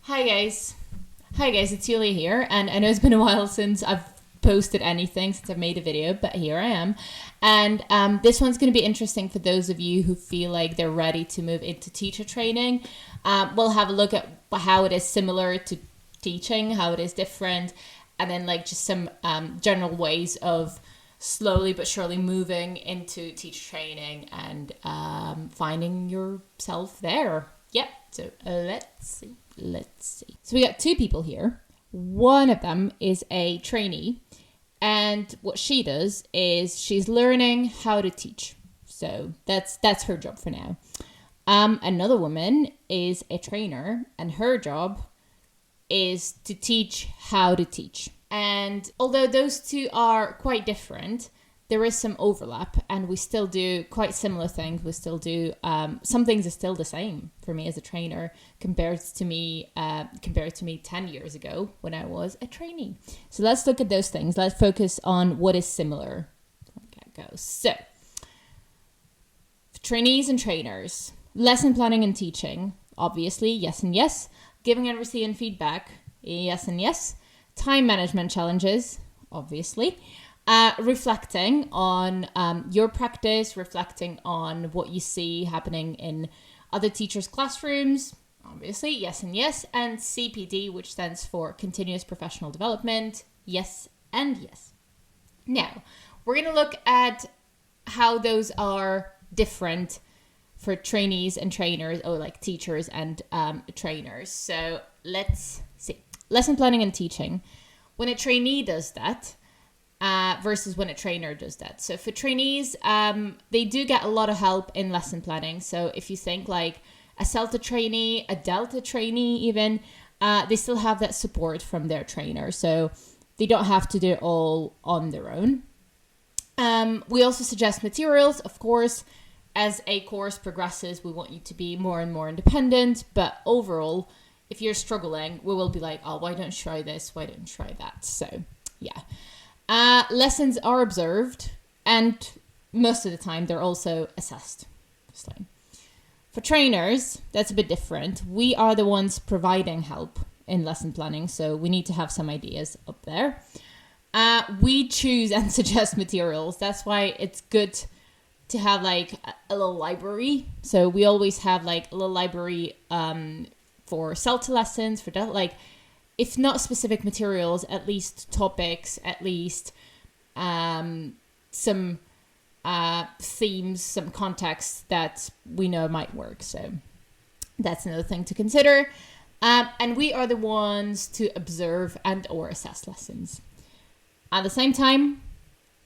Hi guys. Hi guys, it's Yulia here, and I know it's been a while since I've posted anything, since I've made a video, but here I am. And this one's going to be interesting for those of you who feel like they're ready to move into teacher training. We'll have a look at how it is similar to teaching, how it is different, and then like just some general ways of slowly but surely moving into teacher training and finding yourself there. Yep, so let's see. So we got two people here. One of them is a trainee, and what she does is she's learning how to teach. So that's her job for now. Another woman is a trainer, and her job is to teach how to teach. And although those two are quite different, there is some overlap, and we still do quite similar things. We still do some things are still the same for me as a trainer compared to me 10 years ago when I was a trainee. So let's look at those things. Let's focus on what is similar. Okay, go. So trainees and trainers, lesson planning and teaching, obviously, yes and yes. Giving and receiving feedback, yes and yes. Time management challenges, obviously. Reflecting on your practice, reflecting on what you see happening in other teachers' classrooms, obviously, yes and yes. And CPD, which stands for Continuous Professional Development, yes and yes. Now, we're going to look at how those are different for trainees and trainers, or like teachers and trainers. So let's see. Lesson planning and teaching. When a trainee does that, versus when a trainer does that. So for trainees, they do get a lot of help in lesson planning. So if you think like a CELTA trainee, a Delta trainee even, they still have that support from their trainer. So they don't have to do it all on their own. We also suggest materials, of course. As a course progresses, we want you to be more and more independent. But overall, if you're struggling, we will be like, oh, why don't you try this? Why don't you try that? So yeah. Lessons are observed, and most of the time they're also assessed. For trainers, that's a bit different. We are the ones providing help in lesson planning, so we need to have some ideas up there. We choose and suggest materials. That's why it's good to have like a little library. So we always have like a little library for CELTA lessons, for like, if not specific materials, at least topics, at least some themes, some context that we know might work. So that's another thing to consider. And we are the ones to observe and or assess lessons. At the same time,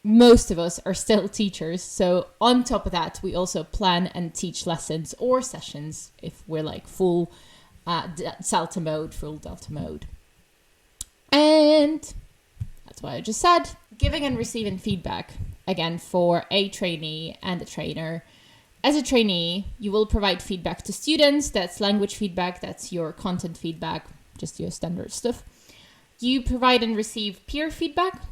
most of us are still teachers. So on top of that, we also plan and teach lessons or sessions if we're like full CELTA mode, full Delta mode. And that's what I just said. Giving and receiving feedback, again, for a trainee and a trainer. As a trainee, you will provide feedback to students. That's language feedback. That's your content feedback, just your standard stuff. You provide and receive peer feedback.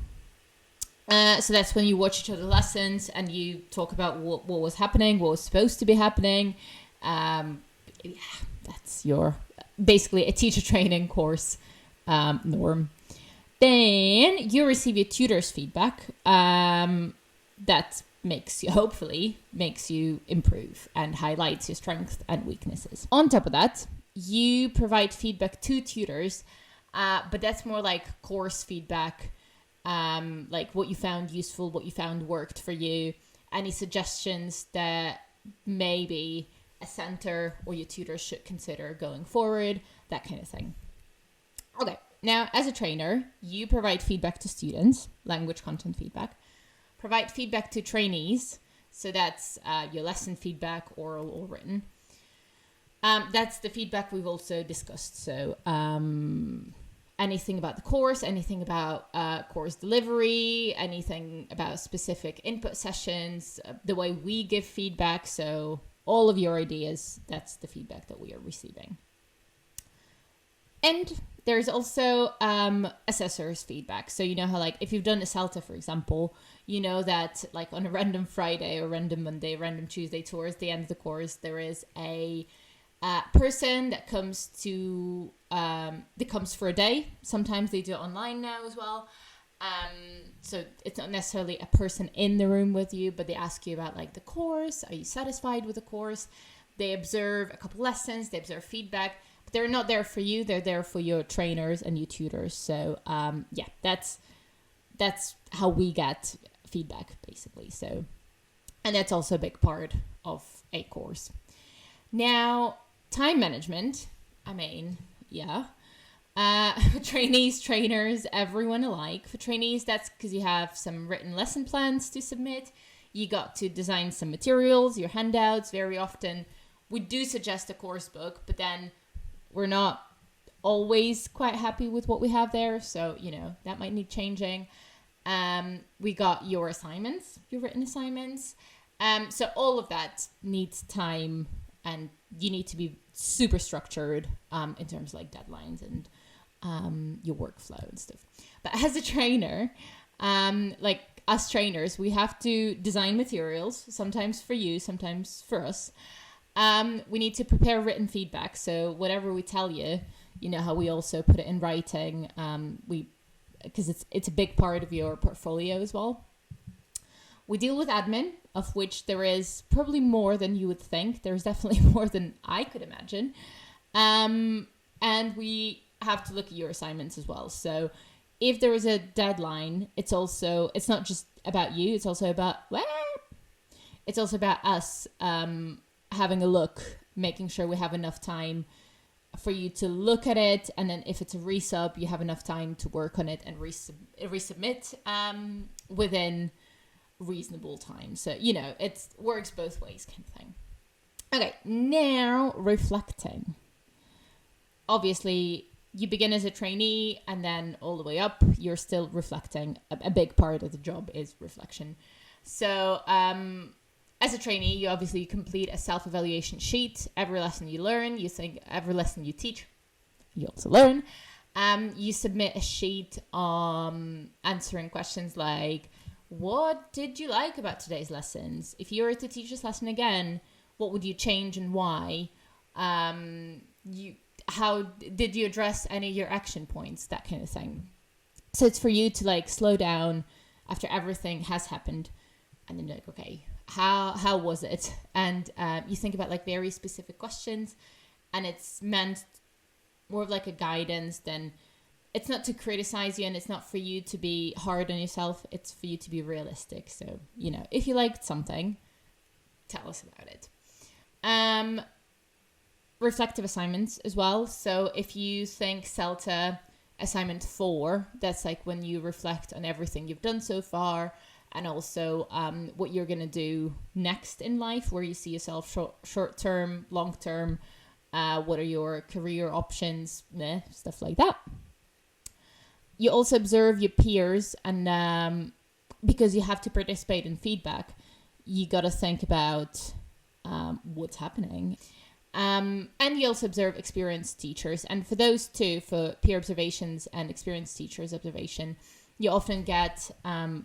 So that's when you watch each other's lessons and you talk about what was happening, what was supposed to be happening. That's your basically a teacher training course norm. Then you receive your tutor's feedback. That hopefully makes you improve and highlights your strengths and weaknesses. On top of that, you provide feedback to tutors, but that's more like course feedback, like what you found useful, what you found worked for you, any suggestions that maybe a center or your tutor should consider going forward, that kind of thing. Okay, now as a trainer, you provide feedback to students, language content feedback, provide feedback to trainees, so that's your lesson feedback, oral or written. That's the feedback we've also discussed. So anything about the course, anything about course delivery, anything about specific input sessions, the way we give feedback. So all of your ideas, that's the feedback that we are receiving. And there's also assessors' feedback. So you know how, like, if you've done a CELTA, for example, you know that, like, on a random Friday or random Monday, random Tuesday, towards the end of the course, there is a person that comes for a day. Sometimes they do it online now as well. So it's not necessarily a person in the room with you, but they ask you about like the course. Are you satisfied with the course? They observe a couple lessons, they observe feedback, but they're not there for you. They're there for your trainers and your tutors. So that's how we get feedback basically. So, and that's also a big part of a course. Now, time management. Trainees, trainers, everyone alike. For trainees, that's because you have some written lesson plans to submit. You got to design some materials, your handouts. Very often, we do suggest a course book, but then we're not always quite happy with what we have there. So, that might need changing. We got your assignments, your written assignments. So all of that needs time, and you need to be super structured in terms of like deadlines and your workflow and stuff. But as a trainer, like us trainers, we have to design materials, sometimes for you, sometimes for us. We need to prepare written feedback. So whatever we tell you, how we also put it in writing, because it's a big part of your portfolio as well. We deal with admin, of which there is probably more than you would think. There's definitely more than I could imagine. And we have to look at your assignments as well. So if there is a deadline, it's not just about you. It's also about us having a look, making sure we have enough time for you to look at it. And then if it's a resub, you have enough time to work on it and resubmit within reasonable time. So, it works both ways kind of thing. Okay, now reflecting. Obviously, you begin as a trainee and then all the way up, you're still reflecting. A big part of the job is reflection. So, as a trainee, you obviously complete a self-evaluation sheet. Every lesson you learn, you think every lesson you teach, you also learn. You submit a sheet answering questions like, what did you like about today's lessons? If you were to teach this lesson again, what would you change and why? How did you address any of your action points? That kind of thing. So it's for you to like slow down after everything has happened, and then like, okay, how was it? And you think about like very specific questions, and it's meant more of like a guidance than. It's not to criticize you, and it's not for you to be hard on yourself. It's for you to be realistic. So, if you liked something, tell us about it. Reflective assignments as well. So if you think CELTA assignment 4, that's like when you reflect on everything you've done so far, and also what you're going to do next in life, where you see yourself short term, long term, what are your career options, stuff like that. You also observe your peers, and because you have to participate in feedback, you got to think about what's happening. And you also observe experienced teachers. And for those two, for peer observations and experienced teachers observation, you often get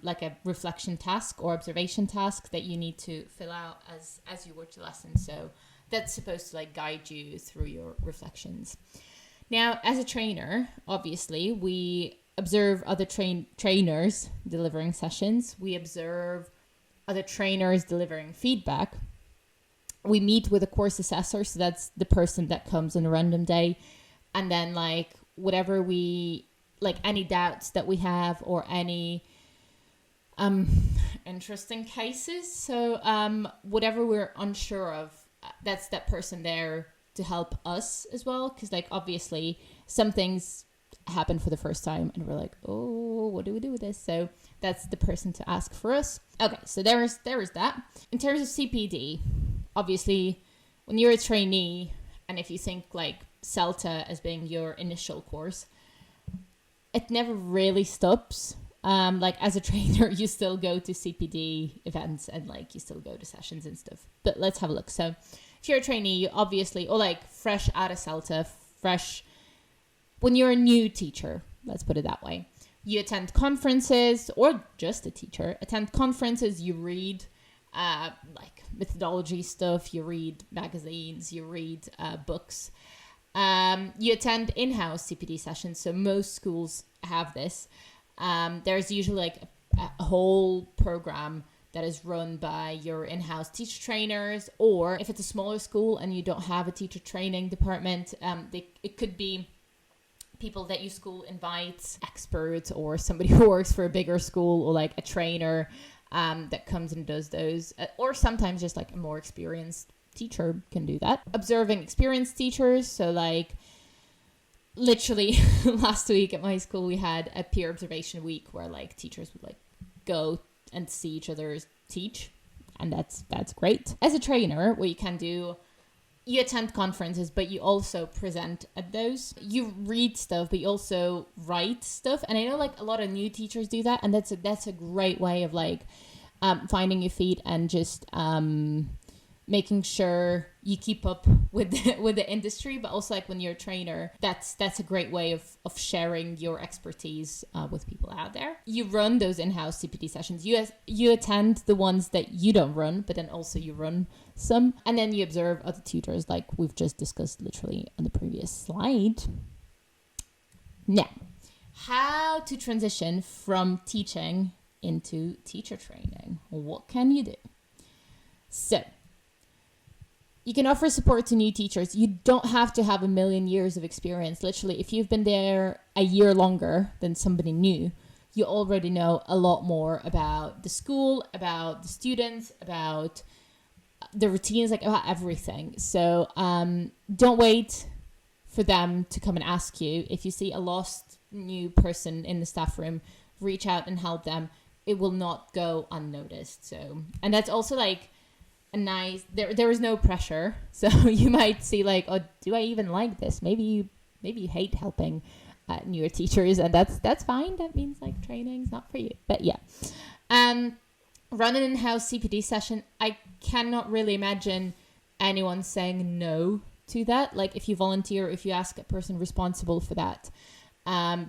like a reflection task or observation task that you need to fill out as you watch the lesson. So that's supposed to like guide you through your reflections. Now, as a trainer, obviously, we observe other trainers delivering sessions. We observe other trainers delivering feedback. We meet with a course assessor, so that's the person that comes on a random day. And then like whatever any doubts that we have or any interesting cases. So whatever we're unsure of, that's that person there to help us as well. Because like obviously some things happen for the first time and we're like, oh, what do we do with this? So that's the person to ask for us. Okay, so there is that. In terms of CPD, obviously when you're a trainee, and if you think like CELTA as being your initial course, it never really stops. Like as a trainer, you still go to CPD events and like you still go to sessions and stuff. But let's have a look. So if you're a trainee, you obviously, or like fresh out of CELTA, when you're a new teacher, let's put it that way, you attend conferences, or just a teacher, attend conferences, you read like methodology stuff. You read magazines, you read books. You attend in-house CPD sessions. So most schools have this. There's usually like a whole program that is run by your in-house teacher trainers, or if it's a smaller school and you don't have a teacher training department, it could be people that your school invites, experts, or somebody who works for a bigger school, or like a trainer that comes and does those, or sometimes just like a more experienced teacher can do that. Observing experienced teachers, so like literally last week at my school we had a peer observation week where like teachers would like go and see each other teach, and that's great. As a trainer, what you can do, you attend conferences, but you also present at those. You read stuff, but you also write stuff. And I know like a lot of new teachers do that, and that's a great way of like finding your feet and just making sure you keep up with the industry. But also like when you're a trainer, that's a great way of sharing your expertise with people out there. You run those in-house CPD sessions. You attend the ones that you don't run, but then also you run some, and then you observe other tutors like we've just discussed literally on the previous slide. Now, how to transition from teaching into teacher training. What can you do? So you can offer support to new teachers. You don't have to have a million years of experience. Literally, if you've been there a year longer than somebody new, you already know a lot more about the school, about the students, about the routines, like about everything. So don't wait for them to come and ask you. If you see a lost new person in the staff room, reach out and help them. It will not go unnoticed. So, and that's also like a nice, there is no pressure. So you might see like, oh, do I even like this? Maybe you hate helping newer teachers, and that's fine. That means like training's not for you. But yeah, run an in-house CPD session. I cannot really imagine anyone saying no to that. Like if you volunteer, if you ask a person responsible for that,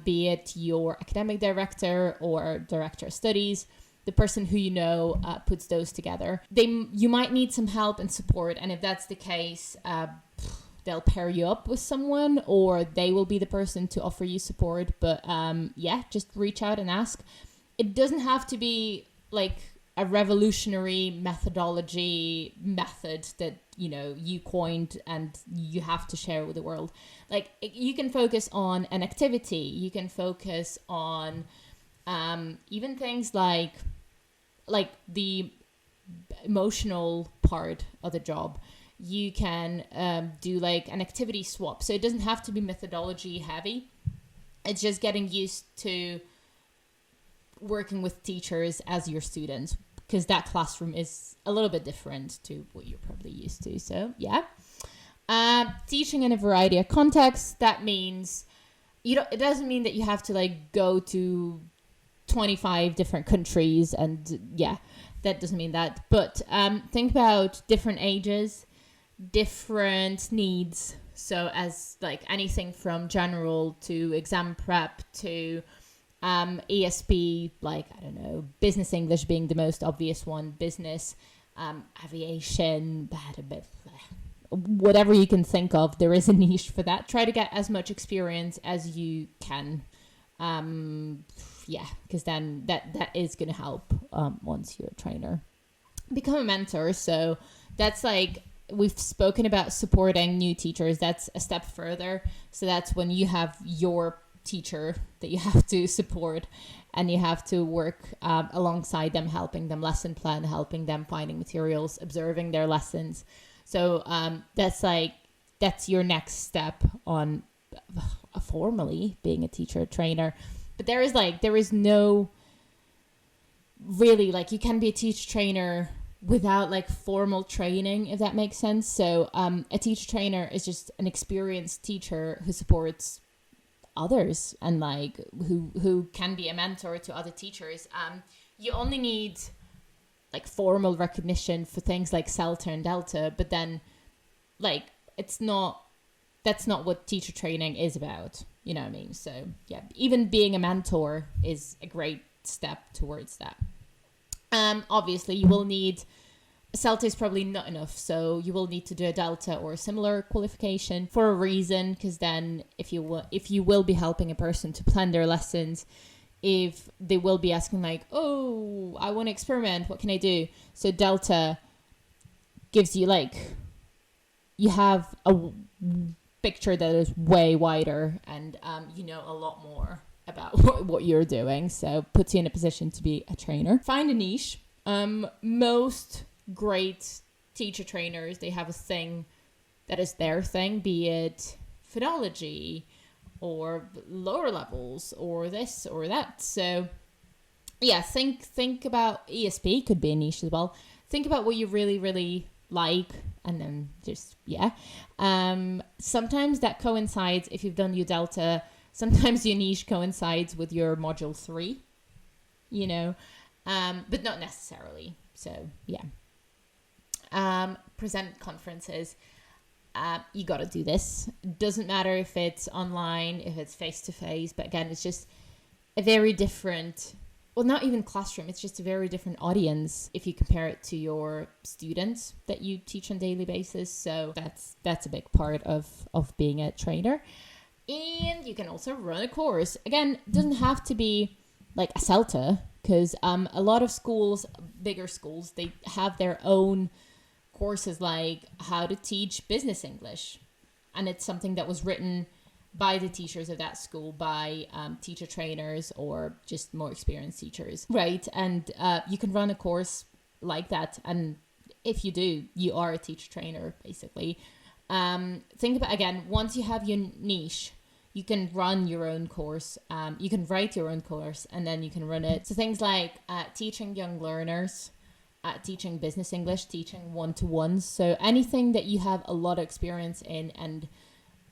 be it your academic director or director of studies, the person who you know puts those together. You might need some help and support, and if that's the case, they'll pair you up with someone, or they will be the person to offer you support. But yeah, just reach out and ask. It doesn't have to be like a revolutionary methodology method that you coined and you have to share with the world. Like you can focus on an activity. You can focus on even things like the emotional part of the job. You can do like an activity swap. So it doesn't have to be methodology heavy. It's just getting used to working with teachers as your students, because that classroom is a little bit different to what you're probably used to. So yeah, teaching in a variety of contexts. That means it doesn't mean that you have to like go to 25 different countries, and yeah, that doesn't mean that. But think about different ages, different needs. So as like anything from general to exam prep to ESP, like, I don't know, business English being the most obvious one, business, aviation, whatever you can think of, there is a niche for that. Try to get as much experience as you can. Yeah, because then that is going to help once you're a trainer. Become a mentor. So that's like, we've spoken about supporting new teachers. That's a step further. So that's when you have your teacher that you have to support, and you have to work alongside them, helping them lesson plan, helping them finding materials, observing their lessons. So that's your next step on formally being a teacher trainer. But there is no really, like, you can be a teacher trainer without like formal training, if that makes sense. So a teacher trainer is just an experienced teacher who supports others, and like who can be a mentor to other teachers. You only need like formal recognition for things like CELTA and Delta, but then like that's not what teacher training is about, you know what I mean? So yeah, even being a mentor is a great step towards that. Obviously you will need CELTA is probably not enough, so you will need to do a Delta or a similar qualification for a reason, because then if you will be helping a person to plan their lessons, if they will be asking like, oh, I want to experiment, what can I do? So Delta gives you like, you have a picture that is way wider, and you know a lot more about what you're doing, so puts you in a position to be a trainer. Find a niche. Most great teacher trainers, they have a thing that is their thing, be it phonology or lower levels or this or that. So yeah, think about ESP, could be a niche as well. Think about what you really, really like, and then just, sometimes that coincides, if you've done your Delta, sometimes your niche coincides with your module 3, but not necessarily. So yeah. Present conferences. You got to do this. Doesn't matter if it's online, if it's face-to-face, but again, it's just a very different, well, not even classroom, it's just a very different audience if you compare it to your students that you teach on a daily basis. So that's a big part of being a trainer. And you can also run a course. Again, it doesn't have to be like a CELTA, because a lot of schools, bigger schools, they have their own courses like how to teach business English, and it's something that was written by the teachers of that school, by teacher trainers or just more experienced teachers, right? And you can run a course like that, and if you do, you are a teacher trainer basically. Think about, again, once you have your niche, you can run your own course, you can write your own course, and then you can run it. So things like teaching young learners, teaching business English, teaching one-to-ones. So anything that you have a lot of experience in and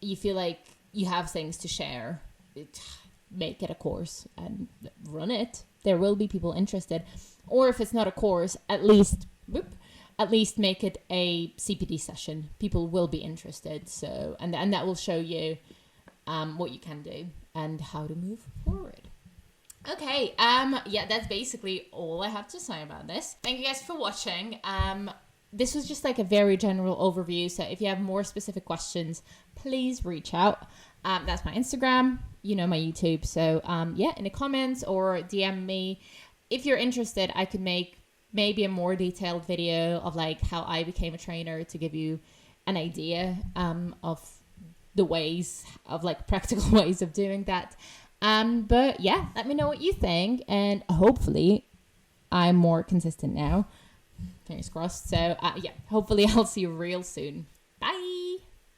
you feel like you have things to share, make it a course and run it. There will be people interested. Or if it's not a course, at least make it a CPD session. People will be interested. So and that will show you what you can do and how to move forward. Okay, that's basically all I have to say about this. Thank you guys for watching. This was just like a very general overview, so if you have more specific questions, please reach out. That's my Instagram, my YouTube. So in the comments or DM me. If you're interested, I could make maybe a more detailed video of like how I became a trainer to give you an idea of the ways of like practical ways of doing that. But yeah, let me know what you think, and hopefully I'm more consistent now. Fingers crossed. So hopefully I'll see you real soon.